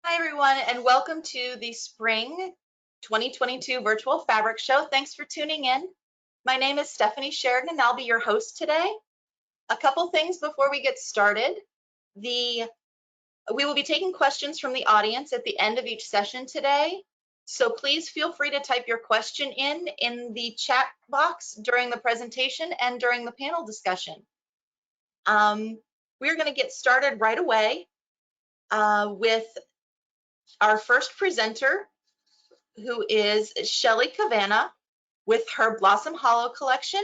Hi, everyone, and welcome to the Spring 2022 Virtual Fabric Show. Thanks for tuning in. My name is Stephanie Sheridan, and I'll be your host today. A couple things before we get started. We will be taking questions from the audience at the end of each session today. So please feel free to type your question in the chat box during the presentation and during the panel discussion. We're going to get started right away with our first presenter, who is Shelly Cavanna with her Blossom Hollow collection.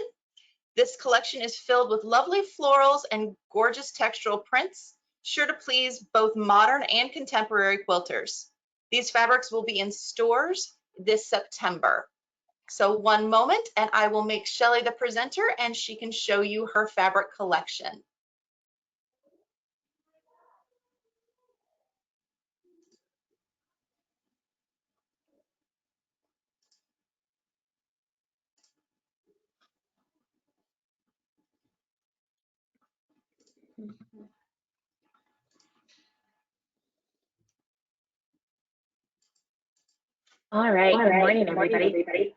This collection is filled with lovely florals and gorgeous textural prints, sure to please both modern and contemporary quilters. These fabrics will be in stores this September. So one moment and I will make Shelly the presenter and she can show you her fabric collection. All right. Good morning, everybody.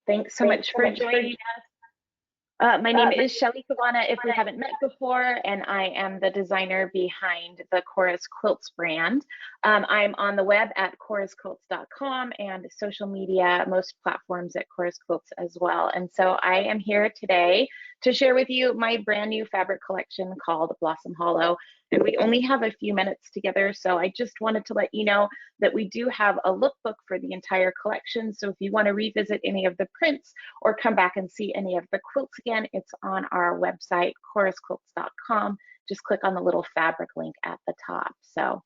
Thanks so much for joining us. My name is Shelly Cavanna, if we haven't met before, and I am the designer behind the Chorus Quilts brand. I'm on the web at chorusquilts.com and social media, most platforms at Chorus Quilts as well. And so I am here today to share with you my brand new fabric collection called Blossom Hollow. And we only have a few minutes together, so I just wanted to let you know that we do have a lookbook for the entire collection. So if you want to revisit any of the prints or come back and see any of the quilts again, it's on our website, chorusquilts.com. Just click on the little fabric link at the top. So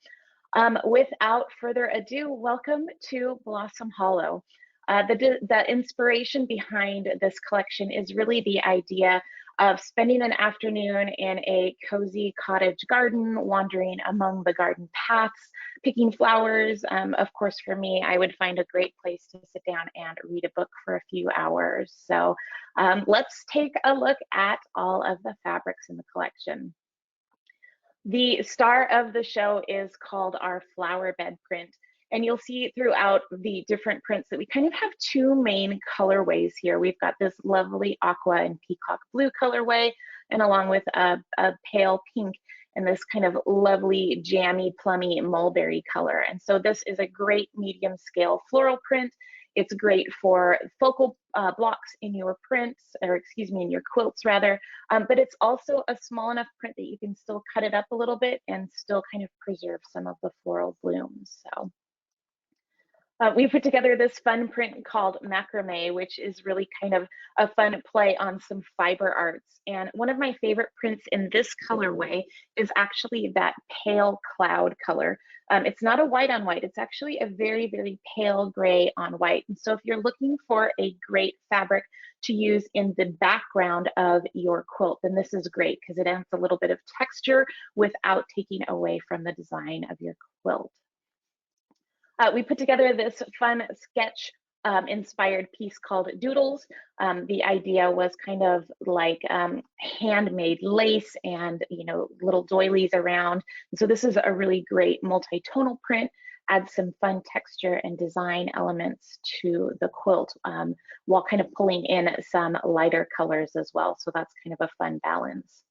without further ado, welcome to Blossom Hollow. The inspiration behind this collection is really the idea of spending an afternoon in a cozy cottage garden, wandering among the garden paths, picking flowers. Of course, for me, I would find a great place to sit down and read a book for a few hours. So let's take a look at all of the fabrics in the collection. The star of the show is called our flower bed print. And you'll see throughout the different prints that we kind of have two main colorways here. We've got this lovely aqua and peacock blue colorway, and along with a pale pink and this kind of lovely jammy, plummy mulberry color. And so this is a great medium scale floral print. It's great for focal blocks in your prints, or excuse me, in your quilts rather, but it's also a small enough print that you can still cut it up a little bit and still kind of preserve some of the floral blooms. So we put together this fun print called Macrame, which is really kind of a fun play on some fiber arts. And one of my favorite prints in this colorway is actually that pale cloud color. It's not a white on white, it's actually a very, very pale gray on white. And so if you're looking for a great fabric to use in the background of your quilt, then this is great because it adds a little bit of texture without taking away from the design of your quilt. We put together this fun sketch inspired piece called Doodles. The idea was kind of like handmade lace and little doilies around. And so this is a really great multi-tonal print, adds some fun texture and design elements to the quilt while kind of pulling in some lighter colors as well. So that's kind of a fun balance.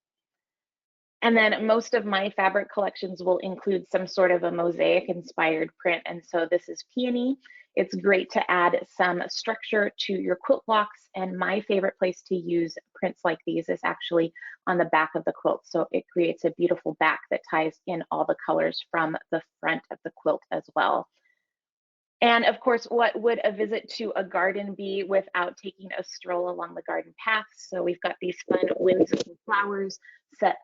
And then most of my fabric collections will include some sort of a mosaic inspired print. And so this is Peony. It's great to add some structure to your quilt blocks. And my favorite place to use prints like these is actually on the back of the quilt. So it creates a beautiful back that ties in all the colors from the front of the quilt as well. And of course, what would a visit to a garden be without taking a stroll along the garden paths? So we've got these fun whimsical flowers set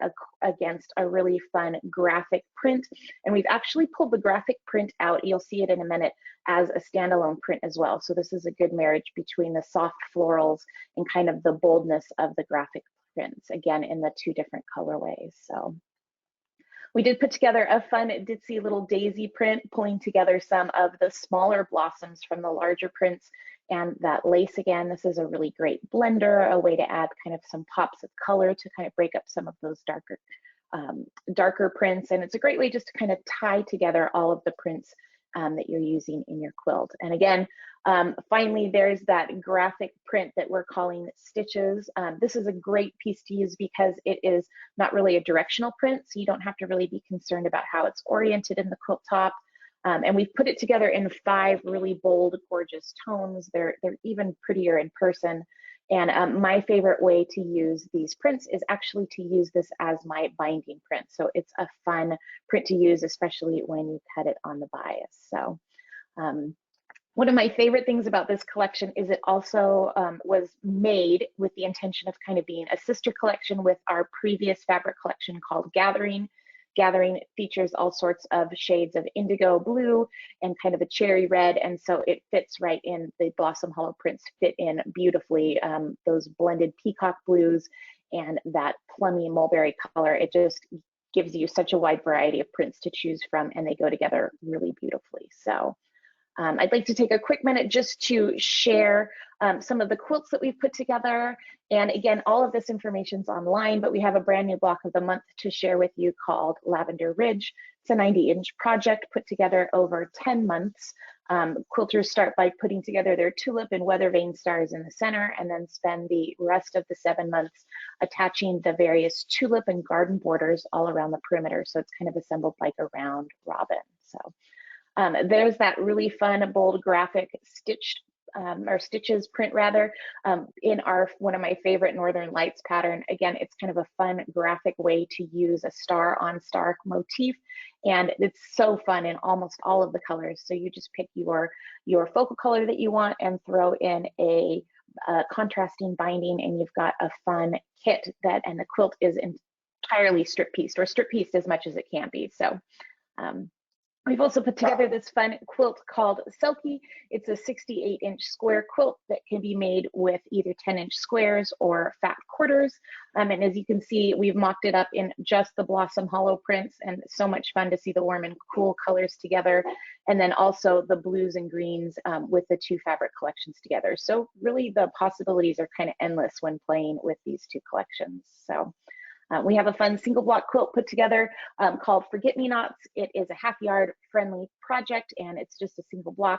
against a really fun graphic print. And we've actually pulled the graphic print out, you'll see it in a minute, as a standalone print as well. So this is a good marriage between the soft florals and kind of the boldness of the graphic prints, again, in the two different colorways. So we did put together a fun ditzy little daisy print, pulling together some of the smaller blossoms from the larger prints and that lace again. This is a really great blender, a way to add kind of some pops of color to kind of break up some of those darker darker prints, and it's a great way just to kind of tie together all of the prints that you're using in your quilt. And again, finally, there's that graphic print that we're calling stitches. This is a great piece to use because it is not really a directional print, so you don't have to really be concerned about how it's oriented in the quilt top. And we've put it together in 5 really bold, gorgeous tones. They're even prettier in person. And my favorite way to use these prints is actually to use this as my binding print. So it's a fun print to use, especially when you cut it on the bias. So one of my favorite things about this collection is it also was made with the intention of kind of being a sister collection with our previous fabric collection called Gathering. Gathering features all sorts of shades of indigo blue and kind of a cherry red, and so it fits right in. The Blossom Hollow prints fit in beautifully. Those blended peacock blues and that plummy mulberry color, it just gives you such a wide variety of prints to choose from, and they go together really beautifully. So I'd like to take a quick minute just to share some of the quilts that we've put together. And again, all of this information's online, but we have a brand new block of the month to share with you called Lavender Ridge. It's a 90-inch project put together over 10 months. Quilters start by putting together their tulip and weather vane stars in the center, and then spend the rest of the 7 months attaching the various tulip and garden borders all around the perimeter. So it's kind of assembled like a round robin. So there's that really fun, bold graphic stitched or stitches print rather in our one of my favorite Northern Lights pattern. Again, it's kind of a fun graphic way to use a star on star motif, and it's so fun in almost all of the colors. So you just pick your focal color that you want and throw in a contrasting binding, and you've got a fun kit that, and the quilt is entirely strip pieced, or strip pieced as much as it can be. So we've also put together this fun quilt called Selkie. It's a 68-inch square quilt that can be made with either 10-inch squares or fat quarters. And as you can see, we've mocked it up in just the Blossom Hollow prints, and so much fun to see the warm and cool colors together. And then also the blues and greens with the 2 fabric collections together. So really the possibilities are kind of endless when playing with these 2 collections. So we have a fun single block quilt put together called Forget Me Nots. It is a half yard friendly project, and it's just a single block.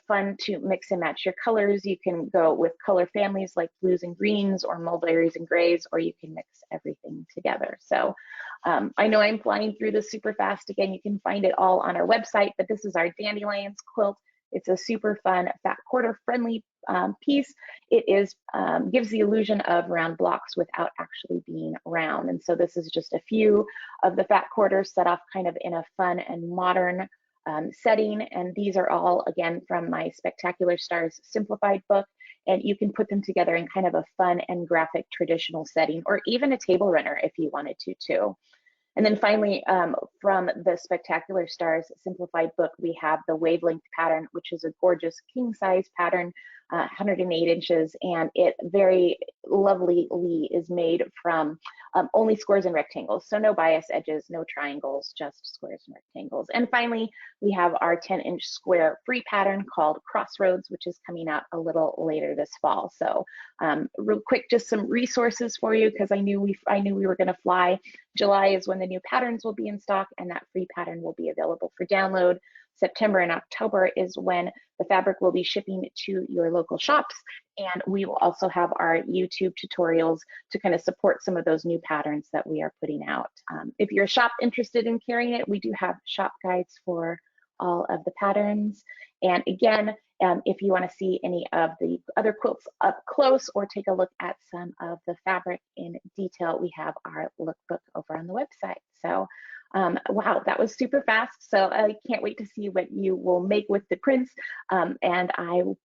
Fun to mix and match your colors. You can go with color families like blues and greens or mulberries and grays, or you can mix everything together. So I know I'm flying through this super fast. Again, you can find it all on our website, but this is our Dandelions quilt. It's a super fun fat quarter friendly piece. It is gives the illusion of round blocks without actually being round. And so this is just a few of the fat quarters set off kind of in a fun and modern setting. And these are all, again, from my Spectacular Stars Simplified book. And you can put them together in kind of a fun and graphic traditional setting, or even a table runner if you wanted to too. And then finally, from the Spectacular Stars Simplified book, we have the Wavelength pattern, which is a gorgeous king size pattern, 108 inches, and it very lovelyly is made from only squares and rectangles. So no bias edges, no triangles, just squares and rectangles. And finally, we have our 10-inch square free pattern called Crossroads, which is coming out a little later this fall. So real quick, just some resources for you, because I knew we were going to fly. July is when the new patterns will be in stock, and that free pattern will be available for download. September and October is when the fabric will be shipping to your local shops, and we will also have our YouTube tutorials to kind of support some of those new patterns that we are putting out. If you're a shop interested in carrying it, we do have shop guides for all of the patterns. And again, if you want to see any of the other quilts up close or take a look at some of the fabric in detail, we have our lookbook over on the website. So wow, that was super fast. So I can't wait to see what you will make with the prints. And I'm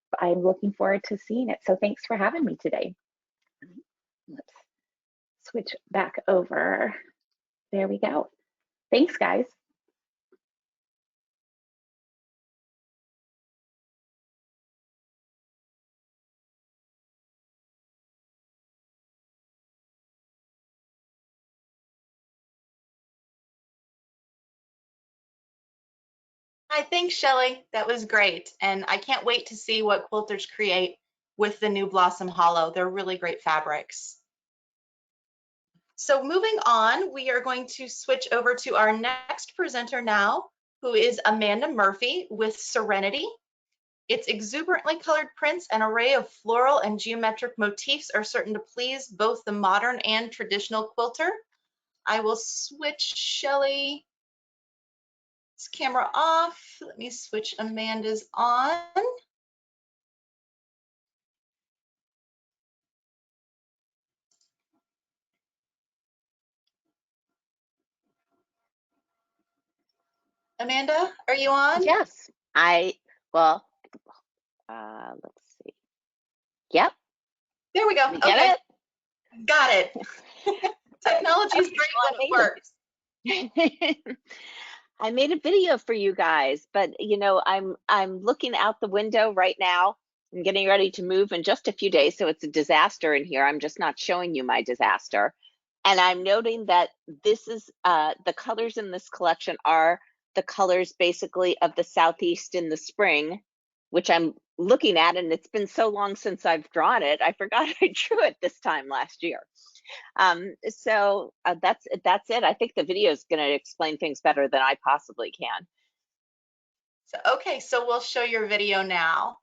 looking forward to seeing it. So thanks for having me today. Let's switch back over. There we go. Thanks, guys. Hi, thanks, Shelly. That was great. And I can't wait to see what quilters create with the new Blossom Hollow. They're really great fabrics. So moving on, we are going to switch over to our next presenter now, who is Amanda Murphy with Serenity. Its exuberantly colored prints and array of floral and geometric motifs are certain to please both the modern and traditional quilter. I will switch Shelly's camera off. Let me switch Amanda's on. Amanda, are you on? Yes, well, let's see. Yep. There we go. You Okay. get Got it. Technology is great when it works. it? I made a video for you guys, but you know, I'm looking out the window right now. I'm getting ready to move in just a few days, so it's a disaster in here. I'm just not showing you my disaster. And I'm noting that this is the colors in this collection are the colors basically of the Southeast in the spring, which I'm looking at, and it's been so long since I've drawn it. I forgot I drew it this time last year. So that's it. I think the video is going to explain things better than I possibly can. So, okay, so we'll show your video now.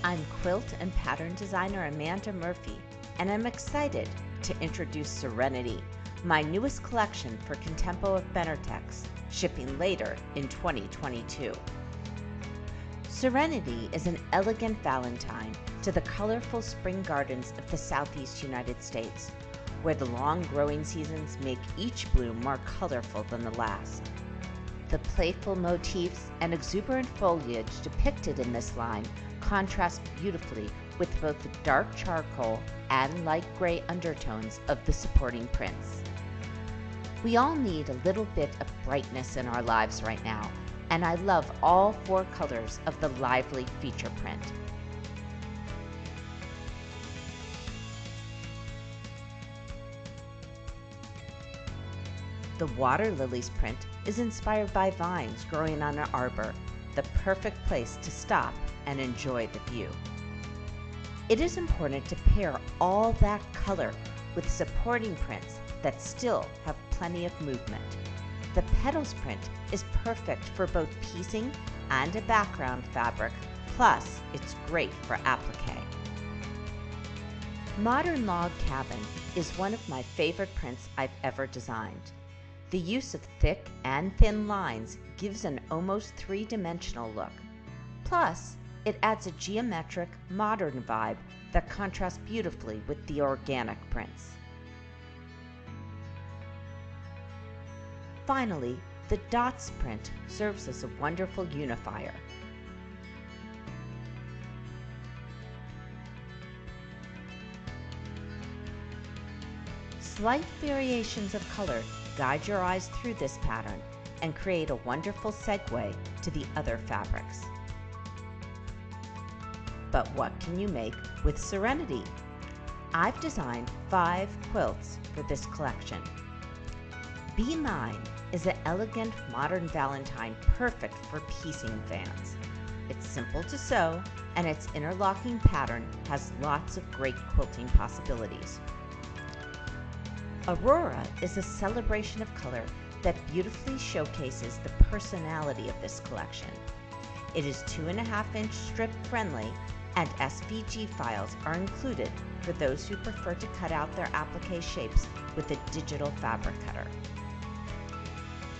I'm quilt and pattern designer Amanda Murphy, and I'm excited to introduce Serenity, my newest collection for Contempo of Benertex, shipping later in 2022. Serenity is an elegant valentine to the colorful spring gardens of the Southeast United States, where the long growing seasons make each bloom more colorful than the last. The playful motifs and exuberant foliage depicted in this line contrast beautifully with both the dark charcoal and light gray undertones of the supporting prints. We all need a little bit of brightness in our lives right now, and I love all 4 colors of the lively feature print. The water lilies print is inspired by vines growing on an arbor, the perfect place to stop and enjoy the view. It is important to pair all that color with supporting prints that still have plenty of movement. The petals print is perfect for both piecing and a background fabric, plus it's great for applique. Modern Log Cabin is one of my favorite prints I've ever designed. The use of thick and thin lines gives an almost 3-dimensional look. Plus, it adds a geometric, modern vibe that contrasts beautifully with the organic prints. Finally, the dots print serves as a wonderful unifier. Slight variations of color guide your eyes through this pattern and create a wonderful segue to the other fabrics. But what can you make with Serenity? I've designed 5 quilts for this collection. Be Mine is an elegant modern valentine perfect for piecing fans. It's simple to sew, and its interlocking pattern has lots of great quilting possibilities. Aurora is a celebration of color that beautifully showcases the personality of this collection. It is 2.5-inch strip friendly, and SVG files are included for those who prefer to cut out their applique shapes with a digital fabric cutter.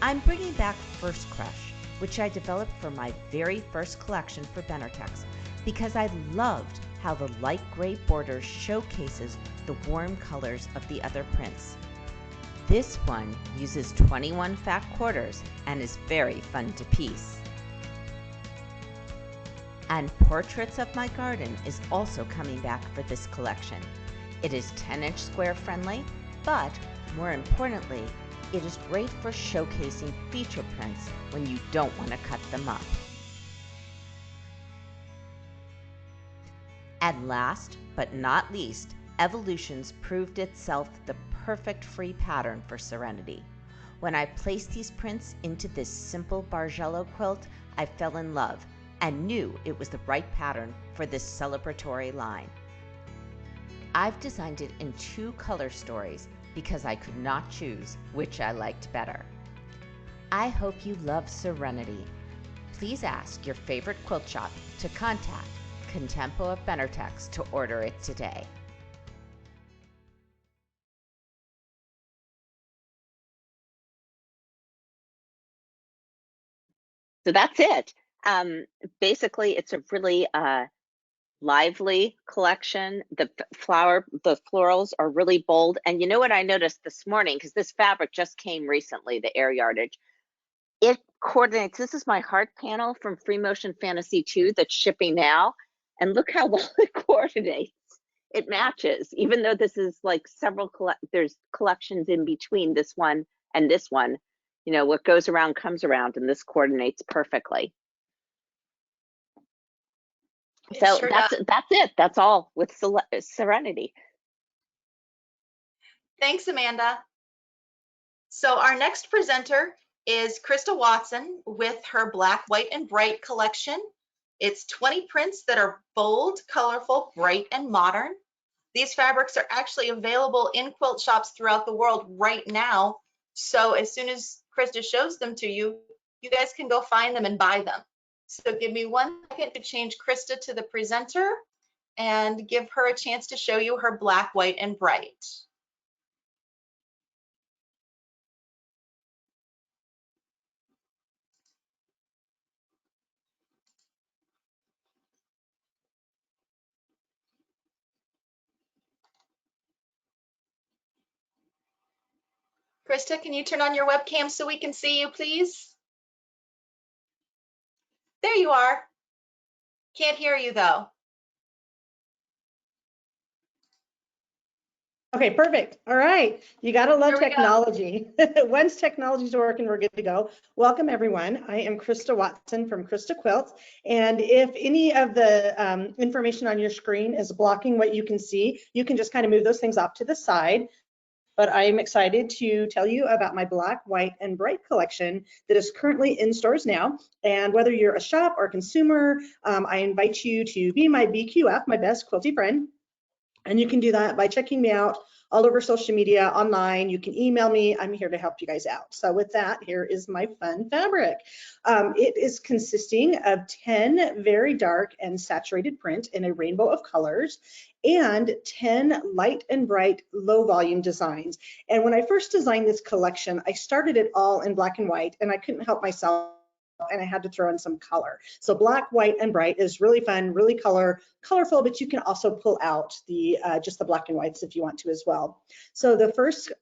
I'm bringing back First Crush, which I developed for my very first collection for Benertex, because I loved how the light gray border showcases the warm colors of the other prints. This one uses 21 fat quarters and is very fun to piece. And Portraits of My Garden is also coming back for this collection. It is 10-inch square friendly, but more importantly, it is great for showcasing feature prints when you don't want to cut them up. And last but not least, Evolutions proved itself the perfect free pattern for Serenity. When I placed these prints into this simple Bargello quilt, I fell in love and knew it was the right pattern for this celebratory line. I've designed it in 2 color stories because I could not choose which I liked better. I hope you love Serenity. Please ask your favorite quilt shop to contact Contempo of Benartex to order it today. So that's it. Basically, it's a really lively collection. The florals are really bold. And you know what I noticed this morning, because this fabric just came recently, the air yardage, it coordinates. This is my heart panel from Free Motion Fantasy 2 that's shipping now. And look how well it coordinates. It matches, even though this is like there's collections in between this one and this one. You know, what goes around comes around, and this coordinates perfectly. So Sure that's it. That's all with Serenity. Thanks, Amanda. So our next presenter is Krista Watson with her Black, White, and Bright collection. It's 20 prints that are bold, colorful, bright, and modern. These fabrics are actually available in quilt shops throughout the world right now. So as soon as Krista shows them to you, you guys can go find them and buy them. So give me 1 second to change Krista to the presenter and give her a chance to show you her Black, White, and Bright. Krista, can you turn on your webcam so we can see you, please? There you are. Can't hear you though. Okay, perfect. All right. You got to love There we go. technology. Once technology's working, we're good to go. Welcome, everyone. I am Krista Watson from Krista Quilts. And if any of the information on your screen is blocking what you can see, you can just kind of move those things off to the side. But I'm excited to tell you about my Black, White, and Bright collection that is currently in stores now. And whether you're a shop or a consumer, I invite you to be my BQF, my best quilty friend. And you can do that by checking me out all over social media, online. You can email me. I'm here to help you guys out. So with that, here is my fun fabric. It is consisting of 10 very dark and saturated print in a rainbow of colors and 10 light and bright low volume designs. And when I first designed this collection, I started it all in black and white, and I couldn't help myself, and I had to throw in some color. So black, white, and bright is really fun, really colorful, but you can also pull out the just the black and whites if you want to as well. So the first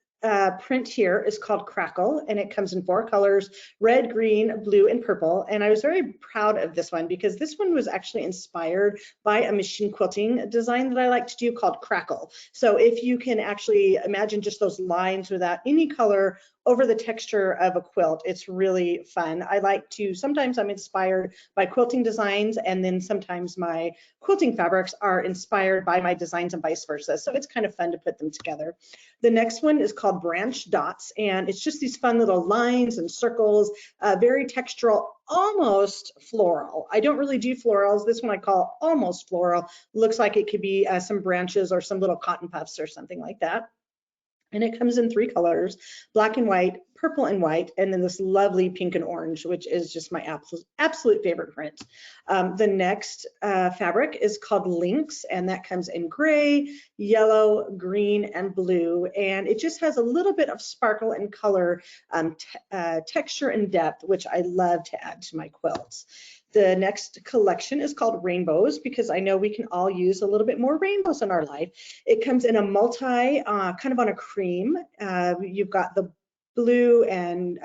print here is called Crackle, and it comes in 4 colors: red, green, blue, and purple. And I was very proud of this one because this one was actually inspired by a machine quilting design that I like to do called Crackle. So if you can actually imagine just those lines without any color over the texture of a quilt, it's really fun. I like to, sometimes I'm inspired by quilting designs, and then sometimes my quilting fabrics are inspired by my designs and vice versa. So it's kind of fun to put them together. The next one is called Branch Dots, and it's just these fun little lines and circles, very textural, almost floral. I don't really do florals. This one I call almost floral. Looks like it could be some branches or some little cotton puffs or something like that. And it comes in 3 colors: black and white, purple and white, and then this lovely pink and orange, which is just my absolute favorite print. The next fabric is called Lynx, and that comes in gray, yellow, green, and blue. And it just has a little bit of sparkle and color, texture and depth, which I love to add to my quilts. The next collection is called Rainbows, because I know we can all use a little bit more rainbows in our life. It comes in a multi, kind of on a cream. You've got the blue and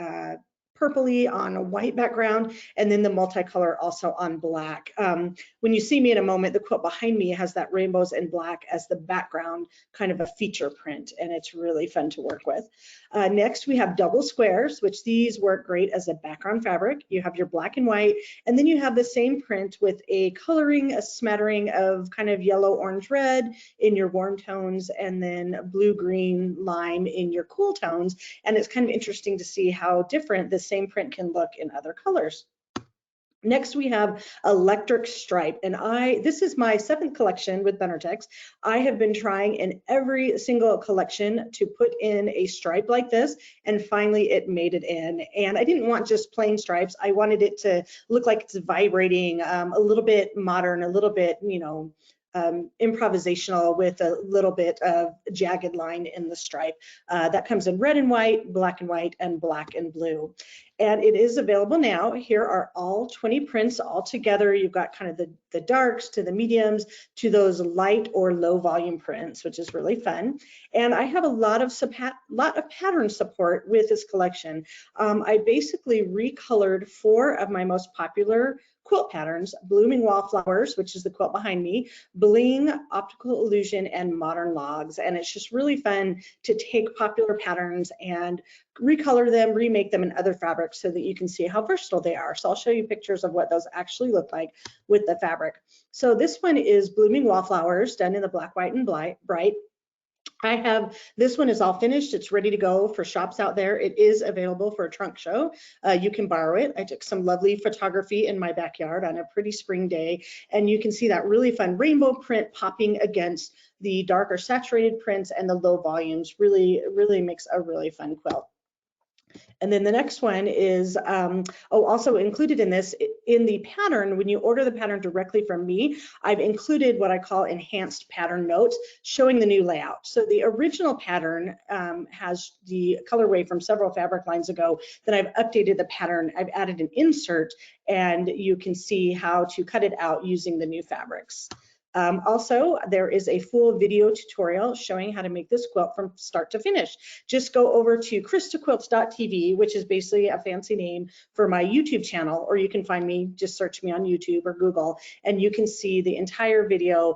purpley on a white background, and then the multicolor also on black. When you see me in a moment, the quilt behind me has that rainbows and black as the background, kind of a feature print, and it's really fun to work with. Next, we have double squares, which these work great as a background fabric. You have your black and white, and then you have the same print with a coloring, a smattering of kind of yellow, orange, red in your warm tones, and then blue, green, lime in your cool tones. And it's kind of interesting to see how different the same print can look in other colors. Next, we have electric stripe, and this is my 7th collection with Benartex. I have been trying in every single collection to put in a stripe like this, and finally it made it in. And I didn't want just plain stripes. I wanted it to look like it's vibrating, a little bit modern, a little bit, you know, improvisational with a little bit of jagged line in the stripe. That comes in red and white, black and white, and black and blue. And it is available now. Here are all 20 prints all together. You've got kind of the darks to the mediums to those light or low volume prints, which is really fun. And I have a lot of pattern support with this collection. I basically recolored 4 of my most popular quilt patterns: Blooming Wallflowers, which is the quilt behind me, Bling, Optical Illusion, and Modern Logs. And it's just really fun to take popular patterns and recolor them, remake them in other fabrics so that you can see how versatile they are. So I'll show you pictures of what those actually look like with the fabric. So this one is Blooming Wallflowers, done in the black, white, and bright. This one is all finished. It's ready to go for shops out there. It is available for a trunk show. You can borrow it. I took some lovely photography in my backyard on a pretty spring day, and you can see that really fun rainbow print popping against the darker saturated prints, and the low volumes really makes a really fun quilt. And then the next one is, also included in this, in the pattern, when you order the pattern directly from me, I've included what I call enhanced pattern notes showing the new layout. So the original pattern has the colorway from several fabric lines ago. Then I've updated the pattern. I've added an insert, and you can see how to cut it out using the new fabrics. Also, there is a full video tutorial showing how to make this quilt from start to finish. Just go over to KristaQuilts.tv, which is basically a fancy name for my YouTube channel, or you can find me, just search me on YouTube or Google, and you can see the entire video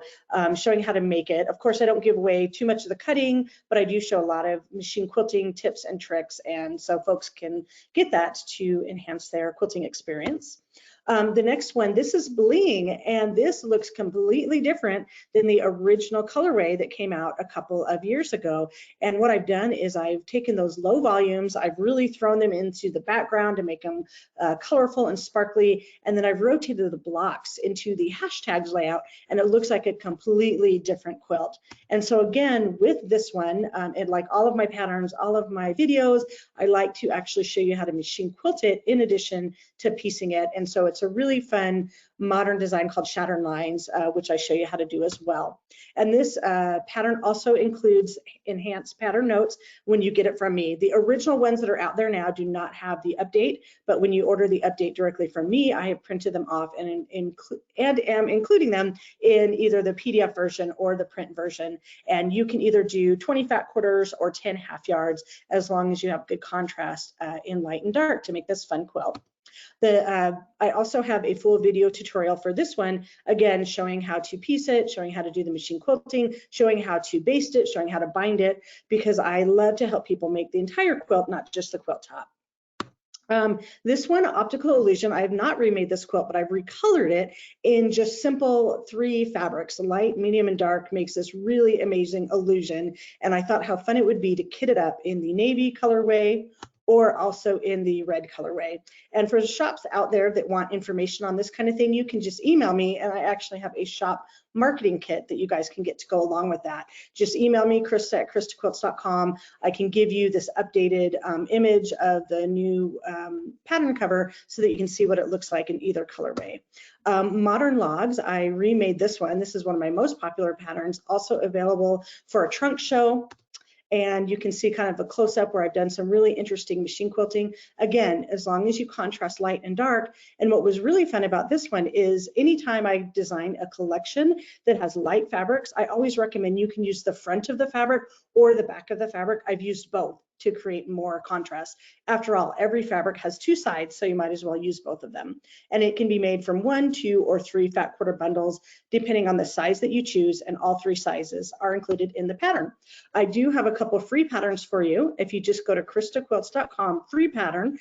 showing how to make it. Of course, I don't give away too much of the cutting, but I do show a lot of machine quilting tips and tricks, and so folks can get that to enhance their quilting experience. The next one, this is Bling, and this looks completely different than the original colorway that came out a couple of years ago. And what I've done is I've taken those low volumes, I've really thrown them into the background to make them colorful and sparkly, and then I've rotated the blocks into the hashtags layout, and it looks like a completely different quilt. And so again, with this one, and like all of my patterns, all of my videos, I like to actually show you how to machine quilt it in addition to piecing it. And so it's a really fun modern design called Shattered Lines, which I show you how to do as well. And this pattern also includes enhanced pattern notes when you get it from me. The original ones that are out there now do not have the update, but when you order the update directly from me, I have printed them off and am including them in either the PDF version or the print version. And you can either do 20 fat quarters or 10 half yards, as long as you have good contrast in light and dark to make this fun quilt. I also have a full video tutorial for this one, again, showing how to piece it, showing how to do the machine quilting, showing how to baste it, showing how to bind it, because I love to help people make the entire quilt, not just the quilt top. This one, Optical Illusion, I have not remade this quilt, but I've recolored it in just simple 3 fabrics. Light, medium, and dark makes this really amazing illusion. And I thought how fun it would be to kit it up in the navy colorway, or also in the red colorway. And for the shops out there that want information on this kind of thing, you can just email me, and I actually have a shop marketing kit that you guys can get to go along with that. Just email me, Krista@KristaQuilts.com. I can give you this updated image of the new pattern cover so that you can see what it looks like in either colorway. Modern Logs, I remade this one. This is one of my most popular patterns, also available for a trunk show. And you can see kind of a close-up where I've done some really interesting machine quilting. Again, as long as you contrast light and dark. And what was really fun about this one is anytime I design a collection that has light fabrics, I always recommend you can use the front of the fabric or the back of the fabric. I've used both to create more contrast. After all, every fabric has 2 sides, so you might as well use both of them. And it can be made from 1, 2, or 3 fat quarter bundles, depending on the size that you choose, and all 3 sizes are included in the pattern. I do have a couple free patterns for you. If you just go to KristaQuilts.com, free pattern.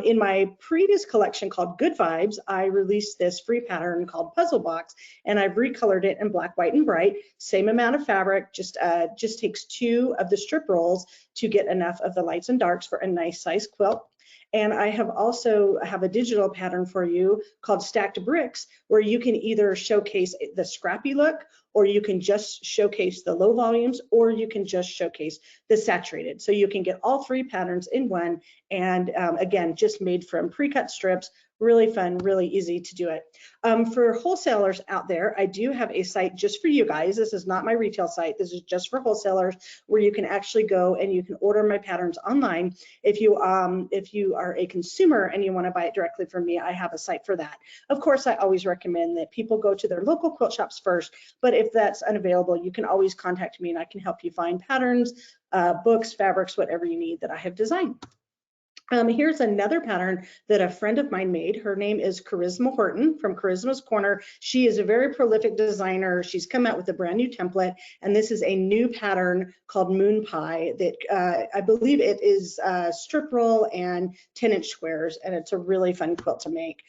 In my previous collection called Good Vibes, I released this free pattern called Puzzle Box, and I've recolored it in black, white, and bright. Same amount of fabric, just takes 2 of the strip rolls to get enough of the lights and darks for a nice size quilt. And I have also have a digital pattern for you called Stacked Bricks, where you can either showcase the scrappy look, or you can just showcase the low volumes, or you can just showcase the saturated. So you can get all three patterns in one, and again, just made from pre-cut strips. Really fun, really easy to do it. For wholesalers out there, I do have a site just for you guys. This is not my retail site. This is just for wholesalers, where you can actually go and you can order my patterns online. If you are a consumer and you want to buy it directly from me, I have a site for that. Of course, I always recommend that people go to their local quilt shops first, but if that's unavailable, you can always contact me and I can help you find patterns, books, fabrics, whatever you need that I have designed. Here's another pattern that a friend of mine made. Her name is Charisma Horton from Charisma's Corner. She is a very prolific designer. She's come out with a brand new template, and this is a new pattern called Moon Pie that I believe it is strip roll and 10-inch squares, and it's a really fun quilt to make.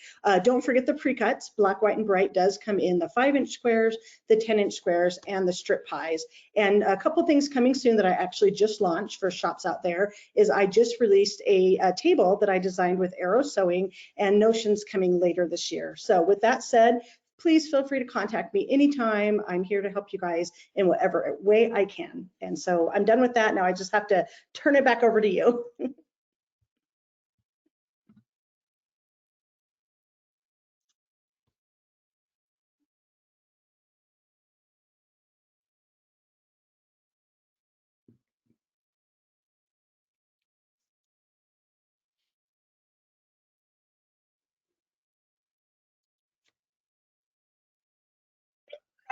Don't forget the pre-cuts. Black, White, and Bright does come in the 5-inch squares, the 10-inch squares, and the strip pies. And a couple things coming soon that I actually just launched for shops out there is I just released a table that I designed with Arrow Sewing, and Notion's coming later this year. So with that said, please feel free to contact me anytime. I'm here to help you guys in whatever way I can. And so I'm done with that. Now I just have to turn it back over to you.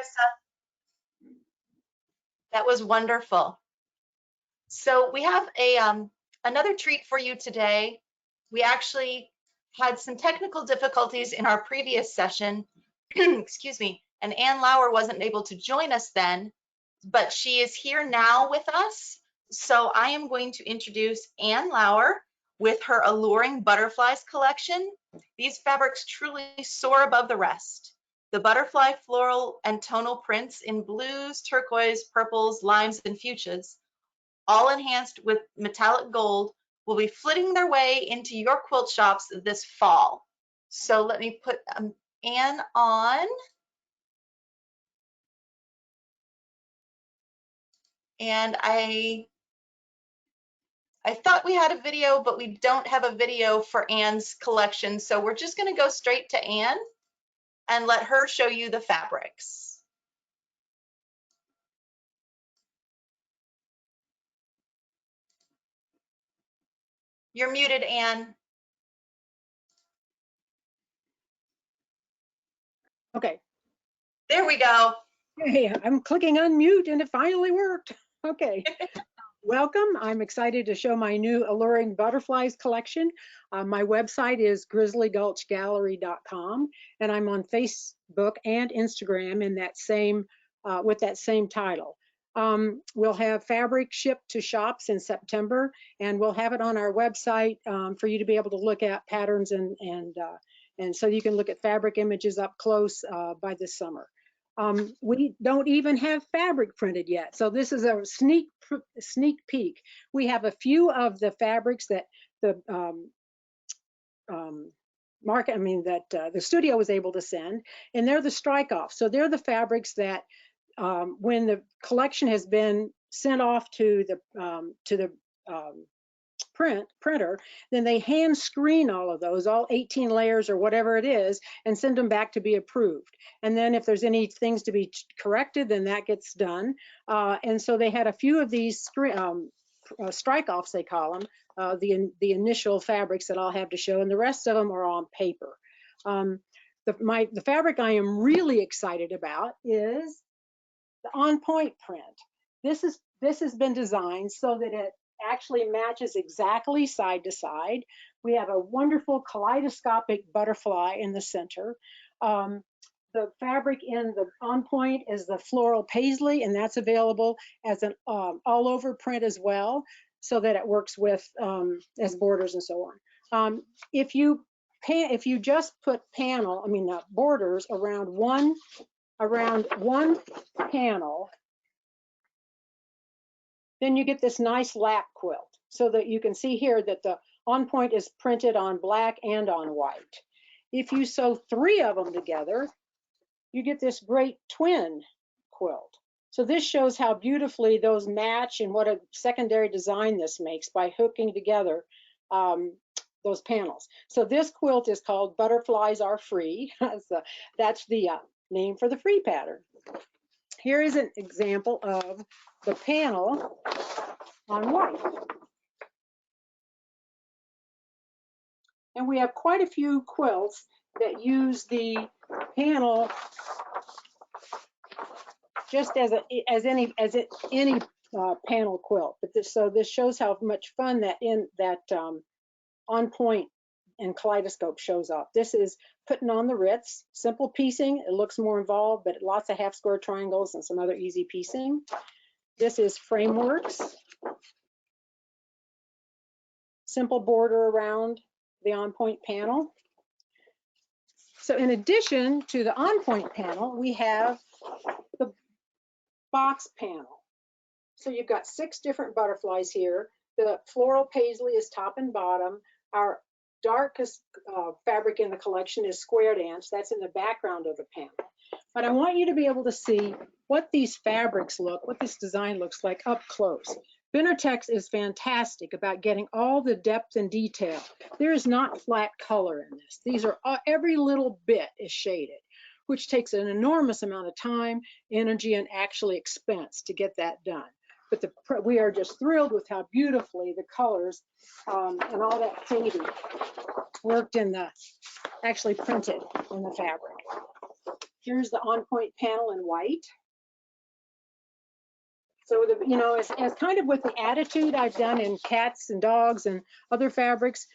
Krista, that was wonderful. So we have another treat for you today. We actually had some technical difficulties in our previous session, excuse me, and Ann Lauer wasn't able to join us then, but she is here now with us. So I am going to introduce Ann Lauer with her Alluring Butterflies collection. These fabrics truly soar above the rest. The butterfly floral and tonal prints in blues, turquoise, purples, limes, and fuchsias, all enhanced with metallic gold, will be flitting their way into your quilt shops this fall. So let me put Ann on. And I thought we had a video, but we don't have a video for Ann's collection. So we're just going to go straight to Ann and let her show you the fabrics. You're muted, Ann. Okay. There we go. Hey, I'm clicking unmute and it finally worked. Okay. Welcome. I'm excited to show my new Alluring Butterflies collection. My website is grizzlygulchgallery.com, and I'm on Facebook and Instagram in that same with that same title. We'll have fabric shipped to shops in September, and we'll have it on our website for you to be able to look at patterns and so you can look at fabric images up close by this summer. We don't even have fabric printed yet, so this is a sneak peek. We have a few of the fabrics that the the studio was able to send, and they're the strike-offs. So they're the fabrics that when the collection has been sent off to the printer, then they hand screen all of those, all 18 layers or whatever it is, and send them back to be approved. And then if there's any things to be corrected, then that gets done. And so they had a few of these strike-offs, they call them, the initial fabrics that I'll have to show, and the rest of them are on paper. The fabric I am really excited about is the On Point print. This has been designed so that it actually matches exactly side to side. We have a wonderful kaleidoscopic butterfly in the center. The fabric in the On Point is the floral paisley, and that's available as an all over print as well, so that it works with as borders and so on. If you just put borders around one panel, then you get this nice lap quilt, so that you can see here that the On Point is printed on black and on white. If you sew 3 of them together, you get this great twin quilt. So this shows how beautifully those match and what a secondary design this makes by hooking together those panels. So this quilt is called Butterflies Are Free. So that's the name for the free pattern. Here is an example of the panel on white. And we have quite a few quilts that use the panel just as any panel quilt. But so this shows how much fun that On Point and Kaleidoscope shows up. This is putting on the Ritz, simple piecing. It looks more involved, but lots of half square triangles and some other easy piecing. This is Frameworks, simple border around the On Point panel. So in addition to the On Point panel, we have the box panel. So you've got 6 different butterflies here. The floral paisley is top and bottom. Our darkest fabric in the collection is Square Dance. That's in the background of the panel. But I want you to be able to see what these fabrics what this design looks like up close. Benatex is fantastic about getting all the depth and detail. There is not flat color in this. These are every little bit is shaded, which takes an enormous amount of time, energy, and actually expense to get that done. But we are just thrilled with how beautifully the colors and all that shading worked actually printed in the fabric. Here's the On Point panel in white. So, as kind of with the attitude I've done in cats and dogs and other fabrics,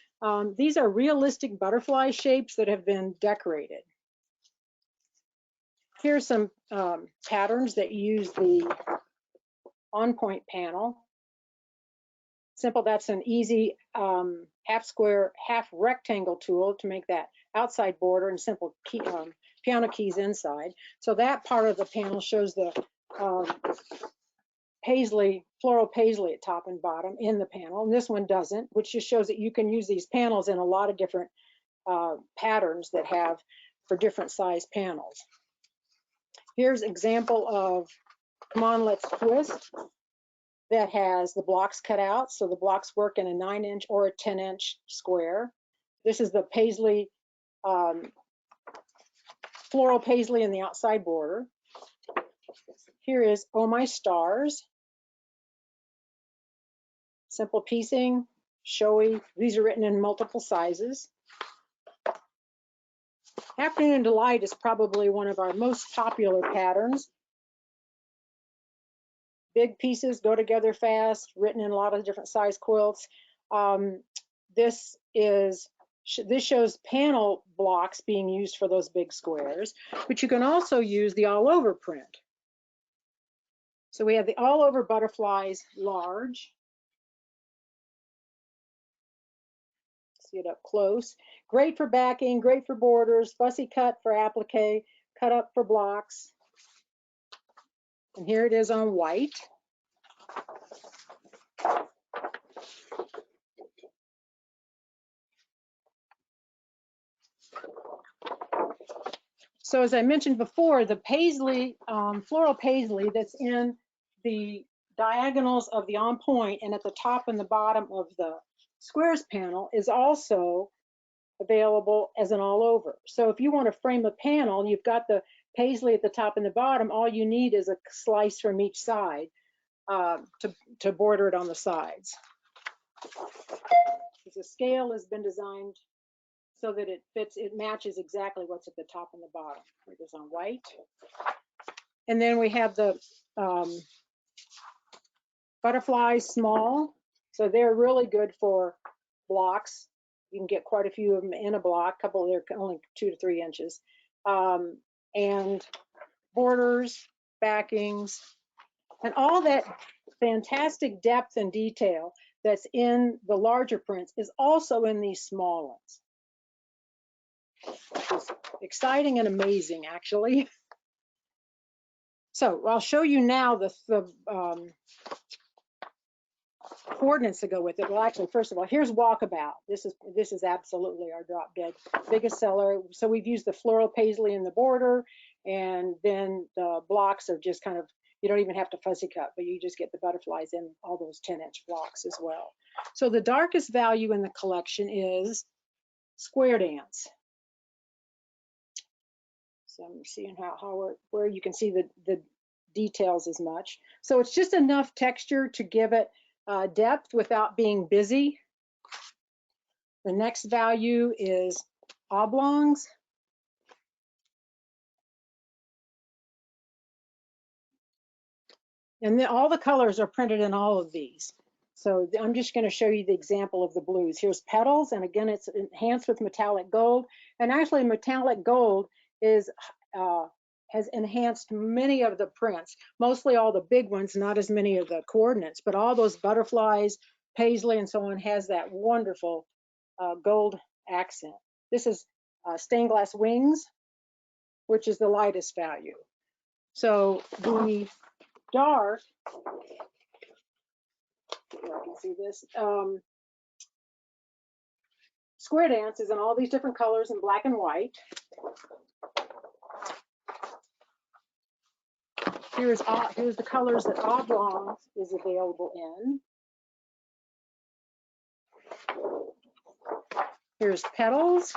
these are realistic butterfly shapes that have been decorated. Here's some patterns that use the On Point panel. Simple, that's an easy half square, half rectangle tool to make that outside border and simple piano keys inside. So that part of the panel shows the floral paisley at top and bottom in the panel, and this one doesn't, which just shows that you can use these panels in a lot of different patterns that have for different size panels. Here's an example of Come On, Let's Twist that has the blocks cut out, so the blocks work in a 9-inch or a 10-inch square. This is the paisley, floral paisley in the outside border. Here is Oh My Stars. Simple piecing, showy. These are written in multiple sizes. Afternoon Delight is probably one of our most popular patterns. Big pieces go together fast, written in a lot of different size quilts. This shows panel blocks being used for those big squares, but you can also use the all over print. So we have the all over butterflies large. See it up close. Great for backing, great for borders, fussy cut for applique, cut up for blocks. And here it is on white. So as I mentioned before, the paisley, floral paisley that's in the diagonals of the On Point and at the top and the bottom of the squares panel is also available as an all over. So if you want to frame a panel and you've got the paisley at the top and the bottom, all you need is a slice from each side to border it on the sides. The scale has been designed so that it matches exactly what's at the top and the bottom. It is on white. And then we have the butterflies small. So they're really good for blocks. You can get quite a few of them in a block, they're only 2 to 3 inches. And borders, backings, and all that fantastic depth and detail that's in the larger prints is also in these small ones. It's exciting and amazing, actually. So I'll show you now the coordinates to go with it. Well, actually, first of all, here's Walkabout. This is absolutely our drop dead biggest seller. So we've used the floral paisley in the border, and then the blocks are just kind of, you don't even have to fussy cut, but you just get the butterflies in all those 10-inch blocks as well. So the darkest value in the collection is Square Dance. So I'm seeing where you can see the details as much. So it's just enough texture to give it depth without being busy. The next value is Oblongs. And then all the colors are printed in all of these. So I'm just going to show you the example of the blues. Here's Petals, and again, it's enhanced with metallic gold. And actually, metallic gold is has enhanced many of the prints, mostly all the big ones, not as many of the coordinates, but all those butterflies, paisley, and so on has that wonderful gold accent. This is Stained Glass Wings, which is the lightest value. So the dark, I can see this, Square Dance is in all these different colors in black and white. Here's the colors that Oblongs is available in. Here's Petals.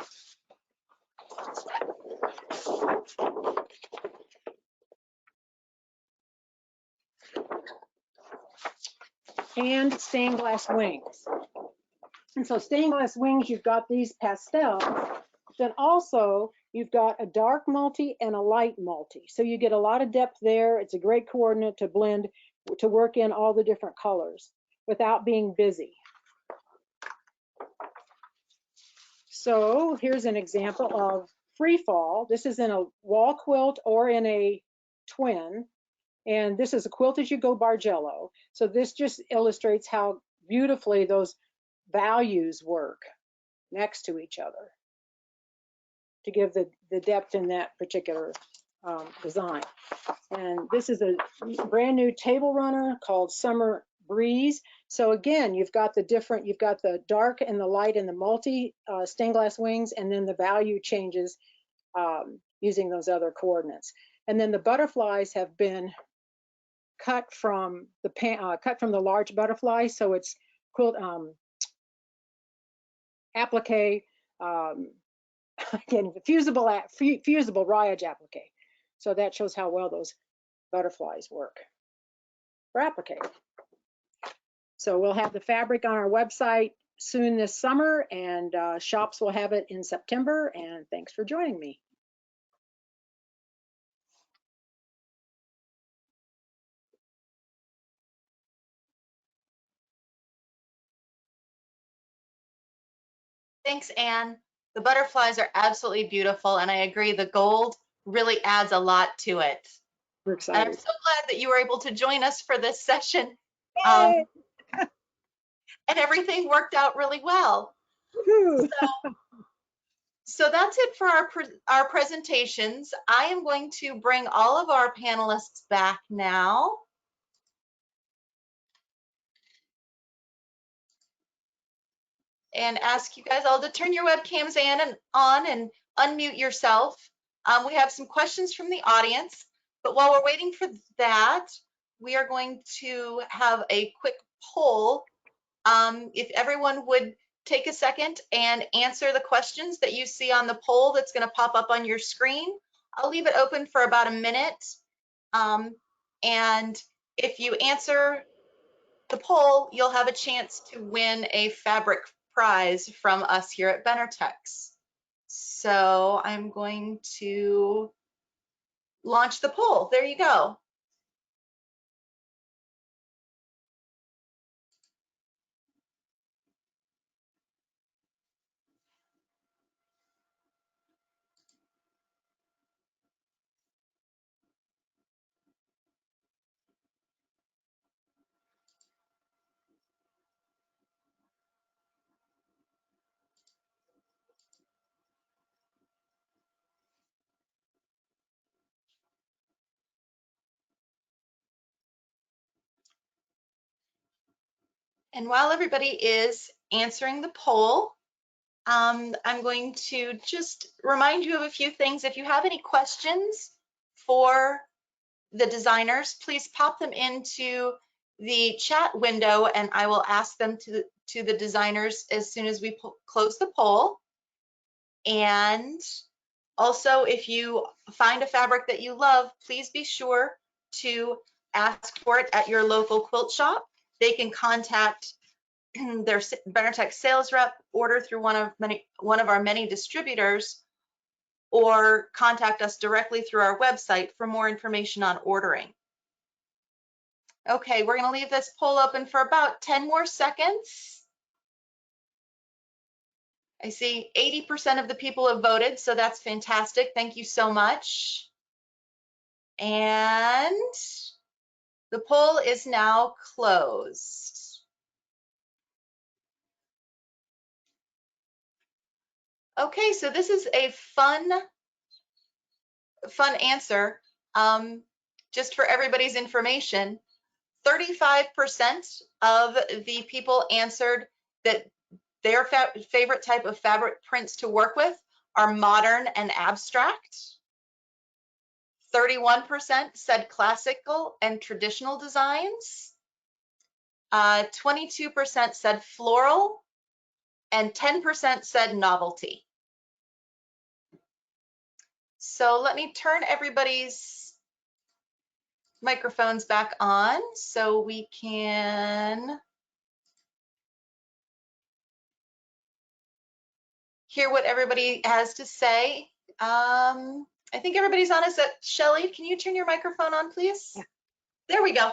And Stained Glass Wings. And so Stained Glass Wings, you've got these pastels. Then also you've got a dark multi and a light multi. So you get a lot of depth there. It's a great coordinate to blend, to work in all the different colors without being busy. So here's an example of Free Fall. This is in a wall quilt or in a twin. And this is a Quilt As You Go Bargello. So this just illustrates how beautifully those values work next to each other to give the depth in that particular design. And this is a brand new table runner called Summer Breeze. So again, you've got the dark and the light and the multi stained glass wings, and then the value changes using those other coordinates. And then the butterflies have been cut from the large butterfly, so it's quilt applique, again, fusible rayage applique. So that shows how well those butterflies work for applique. So we'll have the fabric on our website soon this summer, and shops will have it in September. And thanks for joining me. Thanks, Anne. The butterflies are absolutely beautiful, and I agree, the gold really adds a lot to it. We're And excited. I'm so glad that you were able to join us for this session. Yay! And everything worked out really well. So that's it for our presentations. I am going to bring all of our panelists back now. And ask you guys all to turn your webcams on and unmute yourself. We have some questions from the audience, but while we're waiting for that, we are going to have a quick poll. If everyone would take a second and answer the questions that you see on the poll that's going to pop up on your screen. I'll leave it open for about a minute. And if you answer the poll, you'll have a chance to win a fabric prize from us here at Benartex. So I'm going to launch the poll. There you go. And while everybody is answering the poll, I'm going to just remind you of a few things. If you have any questions for the designers, please pop them into the chat window and I will ask them to the designers as soon as we close the poll. And also, if you find a fabric that you love, please be sure to ask for it at your local quilt shop. They can contact their Benertex sales rep, order through one of our many distributors, or contact us directly through our website for more information on ordering. Okay, we're going to leave this poll open for about 10 more seconds. I see 80% of the people have voted, so that's fantastic. Thank you so much. And the poll is now closed. Okay, so this is a fun answer. Just for everybody's information, 35% of the people answered that their favorite type of fabric prints to work with are modern and abstract. 31% said classical and traditional designs. 22% said floral, and 10% said novelty. So let me turn everybody's microphones back on so we can hear what everybody has to say. I think everybody's on. Is that Shelly? Can you turn your microphone on, please? Yeah. There we go.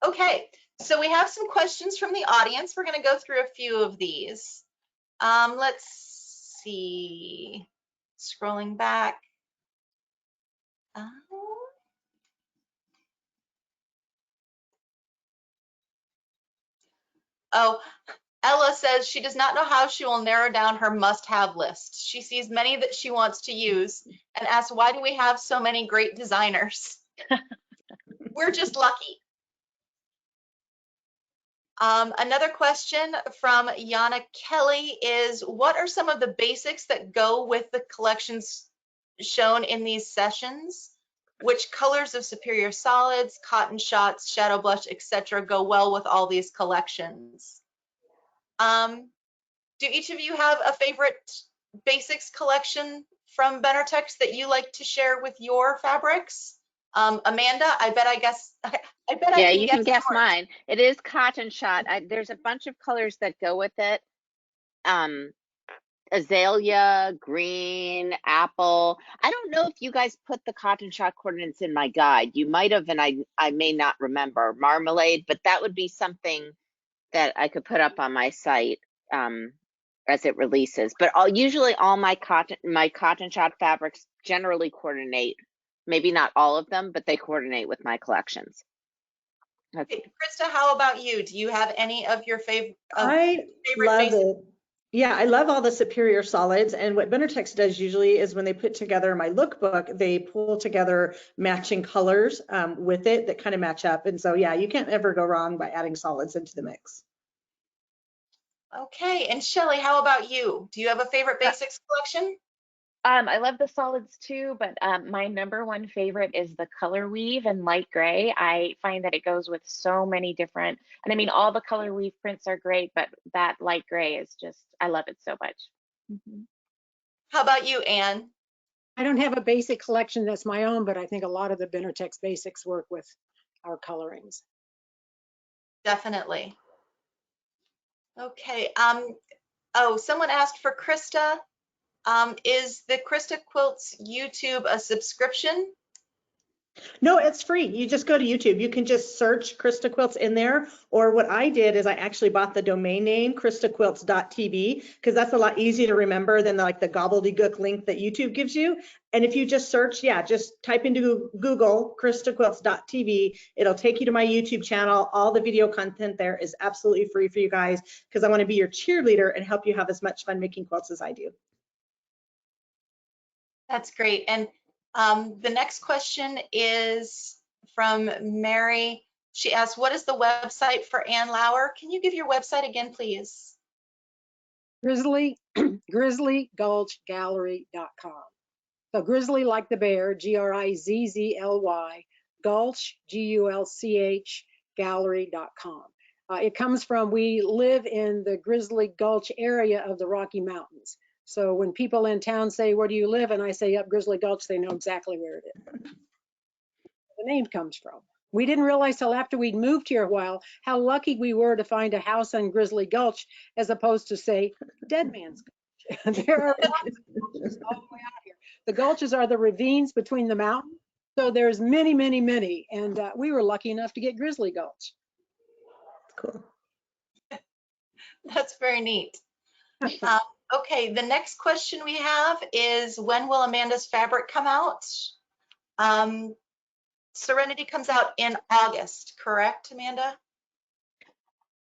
Okay, so we have some questions from the audience. We're going to go through a few of these. Let's see. Scrolling back. Oh, Ella says she does not know how she will narrow down her must-have list. She sees many that she wants to use and asks, why do we have so many great designers? We're just lucky. Another question from Yana Kelly is, what are some of the basics that go with the collections shown in these sessions? Which colors of Superior Solids, Cotton Shots, Shadow Blush, etc. go well with all these collections? Do each of you have a favorite basics collection from Benertex that you like to share with your fabrics? Amanda, I bet I Yeah, can you can guess yours. mine. It is Cotton Shot. There's a bunch of colors that go with it. Azalea, green, apple. I don't know if you guys put the Cotton Shot coordinates in my guide. You might have, and I may not remember. Marmalade, but that would be something that I could put up on my site as it releases. But usually all my Cotton Shot fabrics generally coordinate. Maybe not all of them, but they coordinate with my collections. Krista, how about you? Do you have any of your favorite? I love it. Yeah, I love all the Superior Solids. And what Benertex does usually is when they put together my lookbook, they pull together matching colors with it that kind of match up. And so, yeah, you can't ever go wrong by adding solids into the mix. Okay, and Shelly, how about you? Do you have a favorite basics collection? I love the solids too, but my #1 favorite is the color weave in light gray. I find that it goes with so many different, and I mean, all the color weave prints are great, but that light gray is just, I love it so much. How about you, Anne? I don't have a basic collection that's my own, but I think a lot of the Benertex basics work with our colorings. Definitely. Okay. Oh, someone asked for Krista. Is the Krista Quilts YouTube a subscription? No, it's free. You just go to YouTube. You can just search Krista Quilts in there. Or what I did is I actually bought the domain name KristaQuilts.tv because that's a lot easier to remember than the gobbledygook link that YouTube gives you. And if you just search, just type into Google KristaQuilts.tv, it'll take you to my YouTube channel. All the video content there is absolutely free for you guys because I want to be your cheerleader and help you have as much fun making quilts as I do. That's great. And the next question is from Mary She asked, what is the website for Ann Lauer? Can you give your website again, please? GrizzlyGulchGallery.com. So Grizzly like the bear, Grizzly, Gulch, Gulch, gallery.com. It comes from, we live in the Grizzly Gulch area of the Rocky Mountains. So when people in town say, where do you live? And I say up Grizzly Gulch, they know exactly where it is. The name comes from. We didn't realize till after we'd moved here a while how lucky we were to find a house on Grizzly Gulch as opposed to, say, Dead Man's Gulch. There are lots of gulches all the way out here. The gulches are the ravines between the mountains. So there's many, many, many. And we were lucky enough to get Grizzly Gulch. Cool. That's very neat. Okay, the next question we have is, when will Amanda's fabric come out? Serenity comes out in August, correct, Amanda?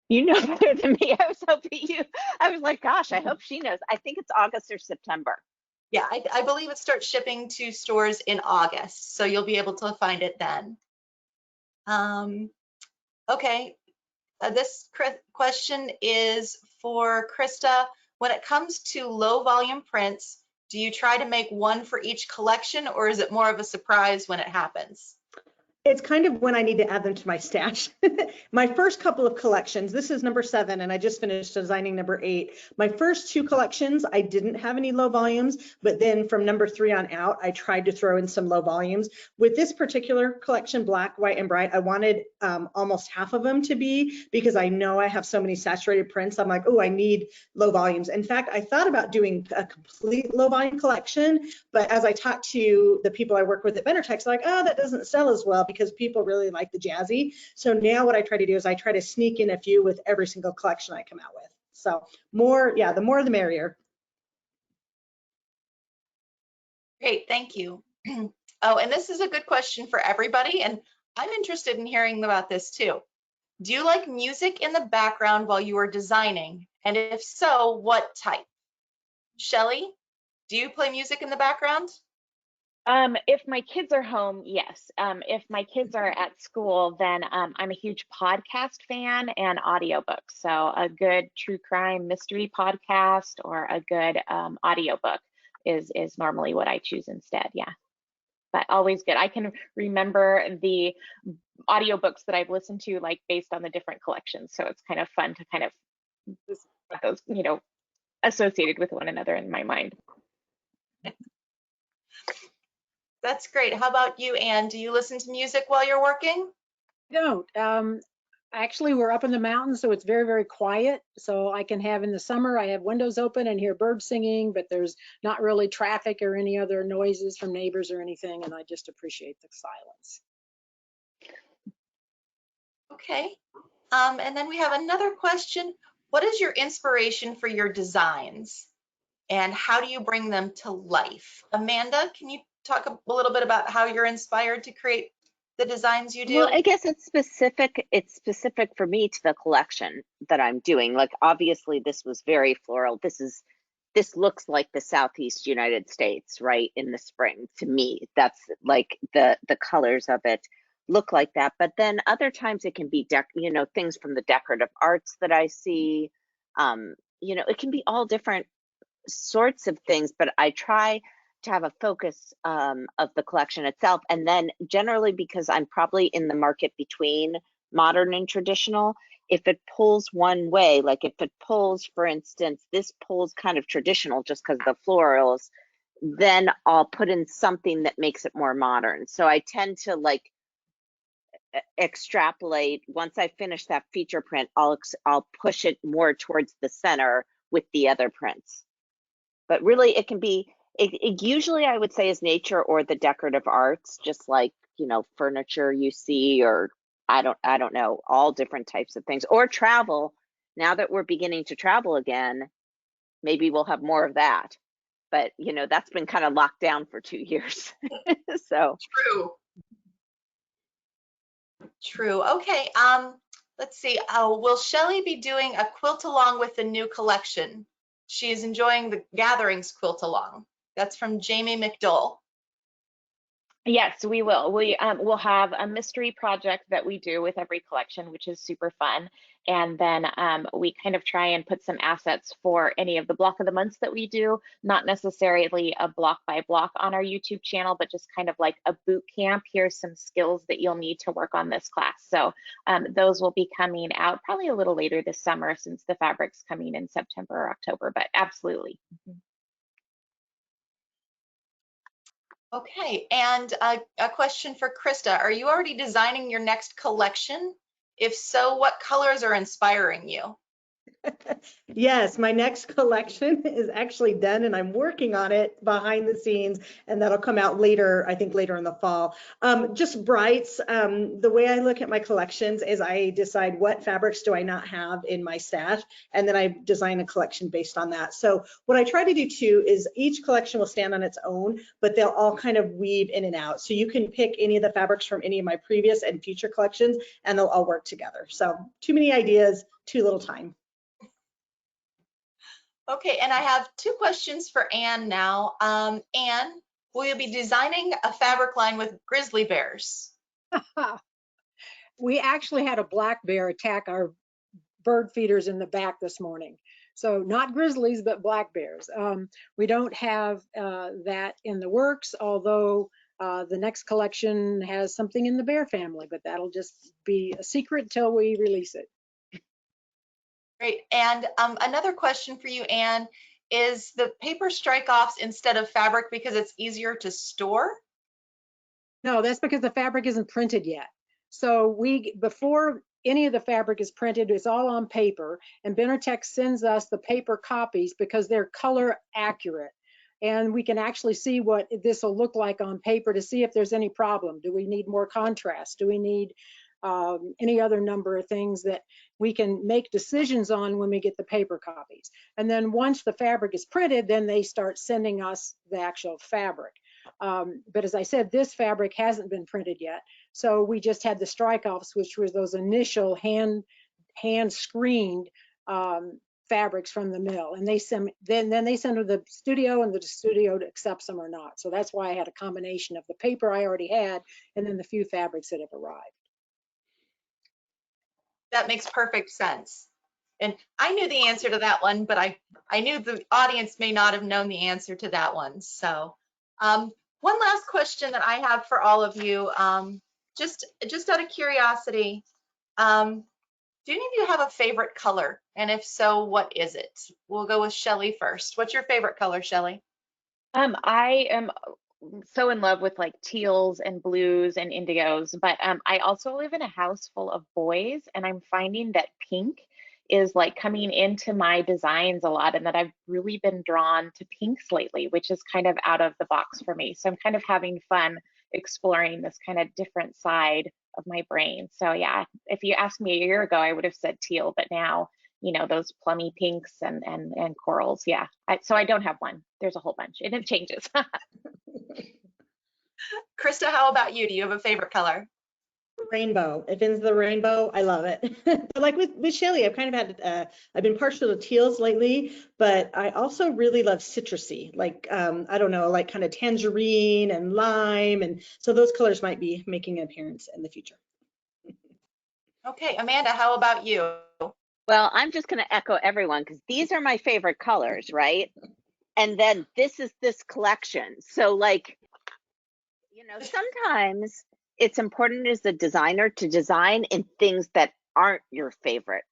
You know better than me. I was hoping I was like, gosh, I hope she knows. I think it's August or September. Yeah, I believe it starts shipping to stores in August, so you'll be able to find it then. Okay, this question is for Krista. When it comes to low volume prints, do you try to make one for each collection, or is it more of a surprise when it happens? It's kind of when I need to add them to my stash. My first couple of collections, this is number 7, and I just finished designing number 8. My first 2 collections, I didn't have any low volumes, but then from number 3 on out, I tried to throw in some low volumes. With this particular collection, Black, White, and Bright, I wanted almost half of them to be, because I know I have so many saturated prints. I'm like, oh, I need low volumes. In fact, I thought about doing a complete low volume collection, but as I talked to the people I work with at Benartex, like, oh, that doesn't sell as well, because people really like the jazzy. So now what I try to do is I try to sneak in a few with every single collection I come out with. So more, yeah, the more the merrier. Great, thank you. Oh, and this is a good question for everybody, and I'm interested in hearing about this too. Do you like music in the background while you are designing? And if so, what type? Shelly, do you play music in the background? If my kids are home, yes. If my kids are at school, then I'm a huge podcast fan and audiobooks. So a good true crime mystery podcast or a good audiobook is normally what I choose instead. Yeah, but always good. I can remember the audiobooks that I've listened to, like based on the different collections. So it's kind of fun to kind of get those, you know, associated with one another in my mind. That's great. How about you, Anne? Do you listen to music while you're working? Don't. Actually, we're up in the mountains, so it's very, very quiet. So I can have, in the summer, I have windows open and hear birds singing, but there's not really traffic or any other noises from neighbors or anything, and I just appreciate the silence. Okay. And then we have another question. What is your inspiration for your designs? And how do you bring them to life? Amanda, can you talk a little bit about how you're inspired to create the designs you do? Well, I guess it's specific. It's specific for me to the collection that I'm doing. Like, obviously, this was very floral. This looks like the Southeast United States, right, in the spring. To me, that's like the colors of it look like that. But then other times it can be things from the decorative arts that I see. It can be all different sorts of things, but I try to have a focus of the collection itself. And then generally, because I'm probably in the market between modern and traditional, if it pulls one way, like if it pulls, for instance, this pulls kind of traditional just because of the florals, then I'll put in something that makes it more modern. So I tend to like extrapolate. Once I finish that feature print, I'll push it more towards the center with the other prints. But really, it can be, it usually I would say is nature or the decorative arts, just like, furniture you see, or I don't know, all different types of things, or travel. Now that we're beginning to travel again, maybe we'll have more of that. But, that's been kind of locked down for 2 years. So. True. Okay. Let's see. Will Shelly be doing a quilt along with the new collection? She is enjoying the Gatherings quilt along. That's from Jamie McDowell. Yes, we will. We'll have a mystery project that we do with every collection, which is super fun. And then we kind of try and put some assets for any of the block of the months that we do, not necessarily a block by block on our YouTube channel, but just kind of like a boot camp. Here's some skills that you'll need to work on this class. So those will be coming out probably a little later this summer since the fabric's coming in September or October, but absolutely. Okay, and a question for Krista. Are you already designing your next collection? If so, what colors are inspiring you? Yes, my next collection is actually done and I'm working on it behind the scenes, and that'll come out later, I think later in the fall. Just brights. The way I look at my collections is I decide what fabrics do I not have in my stash, and then I design a collection based on that. So what I try to do too is each collection will stand on its own, but they'll all kind of weave in and out. So you can pick any of the fabrics from any of my previous and future collections and they'll all work together. So too many ideas, too little time. Okay, and I have two questions for Anne now. Anne, will you be designing a fabric line with grizzly bears? We actually had a black bear attack our bird feeders in the back this morning. So not grizzlies, but black bears. We don't have that in the works, although the next collection has something in the bear family, but that'll just be a secret till we release it. Great. And another question for you, Anne, is the paper strike-offs instead of fabric because it's easier to store? No, that's because the fabric isn't printed yet. So before any of the fabric is printed, it's all on paper, and Benetech sends us the paper copies because they're color accurate. And we can actually see what this will look like on paper to see if there's any problem. Do we need more contrast? Do we need any other number of things that we can make decisions on when we get the paper copies? And then once the fabric is printed, then they start sending us the actual fabric. But as I said, this fabric hasn't been printed yet. So we just had the strike-offs, which were those initial hand screened fabrics from the mill, and they send then they send to the studio, and the studio accepts them or not. So that's why I had a combination of the paper I already had and then the few fabrics that have arrived. That makes perfect sense. And I knew the answer to that one, but I knew the audience may not have known the answer to that one. So one last question that I have for all of you, just out of curiosity, do any of you have a favorite color? And if so, what is it? We'll go with Shelly first. What's your favorite color, Shelly? I am so in love with like teals and blues and indigos, but I also live in a house full of boys, and I'm finding that pink is like coming into my designs a lot, and that I've really been drawn to pinks lately, which is kind of out of the box for me. So I'm kind of having fun exploring this kind of different side of my brain. So yeah, if you asked me a year ago, I would have said teal, but now, you know, those plummy pinks and corals. Yeah. So I don't have one. There's a whole bunch, and it changes. Krista, how about you? Do you have a favorite color? Rainbow. If it's the rainbow, I love it. But like with Shelly, I've kind of had, I've been partial to teals lately, but I also really love citrusy, like, I don't know, like kind of tangerine and lime. And so those colors might be making an appearance in the future. Okay, Amanda, how about you? Well, I'm just going to echo everyone because these are my favorite colors, right? And then this is this collection. So like, you know, sometimes it's important as a designer to design in things that aren't your favorite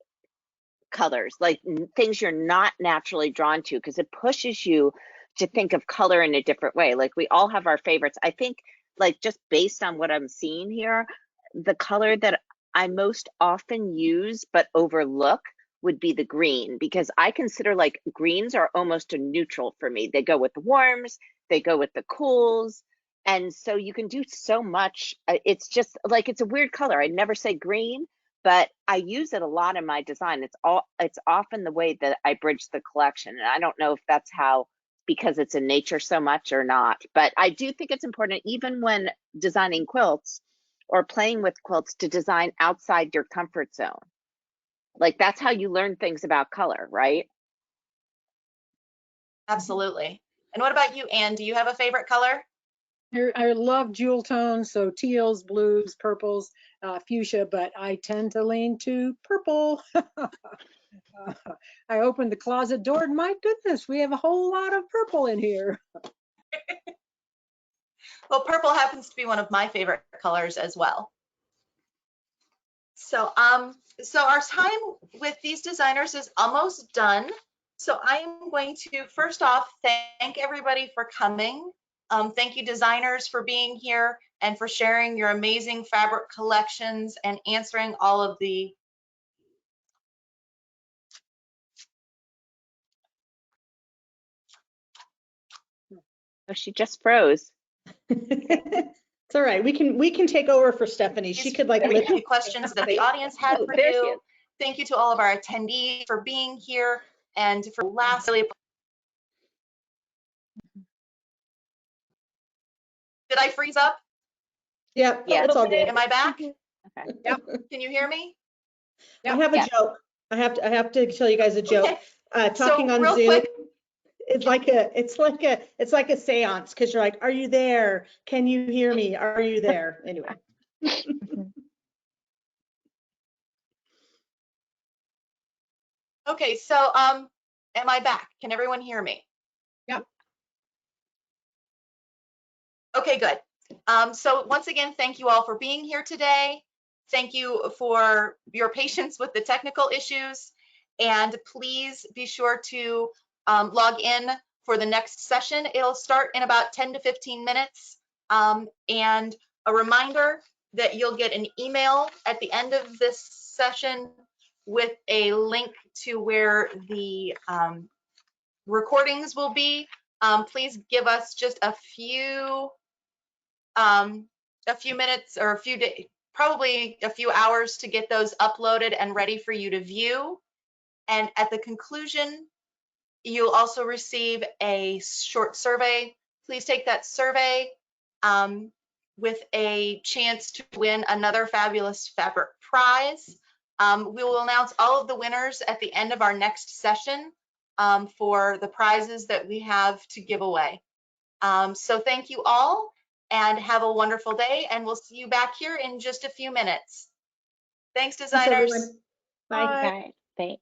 colors, like things you're not naturally drawn to, because it pushes you to think of color in a different way. Like we all have our favorites. I think like just based on what I'm seeing here, the color that I most often use but overlook would be the green, because I consider like greens are almost a neutral for me. They go with the warms, they go with the cools. And so you can do so much. It's just like, it's a weird color. I never say green, but I use it a lot in my design. It's often the way that I bridge the collection. And I don't know if that's how, because it's in nature so much or not, but I do think it's important, even when designing quilts or playing with quilts, to design outside your comfort zone. Like that's how you learn things about color, right? Absolutely. And what about you, Anne? Do you have a favorite color? I love jewel tones, so teals, blues, purples, fuchsia, but I tend to lean to purple. I opened the closet door and my goodness, we have a whole lot of purple in here. Well, purple happens to be one of my favorite colors as well. So, so our time with these designers is almost done. So I'm going to first off thank everybody for coming. Thank you designers for being here and for sharing your amazing fabric collections and answering all of the Oh, she just froze. It's all right. We can take over for Stephanie. She could like very lift few questions that the audience had Oh, for there she you. is. Thank you to all of our attendees for being here and for lastly. Did I freeze up? Yeah, Yeah. it's all good. Am I back? Okay. Yep. Can you hear me? I have a Yeah. joke. I have to tell you guys a joke. Okay. Talking So, on real Zoom, quick, it's like a seance because you're like, are you there? Can you hear me? Are you there? Anyway. okay, so am I back? Can everyone hear me? Yep. Okay, good. So once again, thank you all for being here today. Thank you for your patience with the technical issues. And please be sure to log in for the next session. It'll start in about 10 to 15 minutes. And a reminder that you'll get an email at the end of this session with a link to where the recordings will be. Please give us just a few minutes or a few days, probably a few hours to get those uploaded and ready for you to view. And at the conclusion, you'll also receive a short survey. Please take that survey with a chance to win another fabulous fabric prize. We will announce all of the winners at the end of our next session for the prizes that we have to give away. So thank you all and have a wonderful day, and we'll see you back here in just a few minutes. Thanks, Thanks, designers. everyone. Bye. All right. Thanks.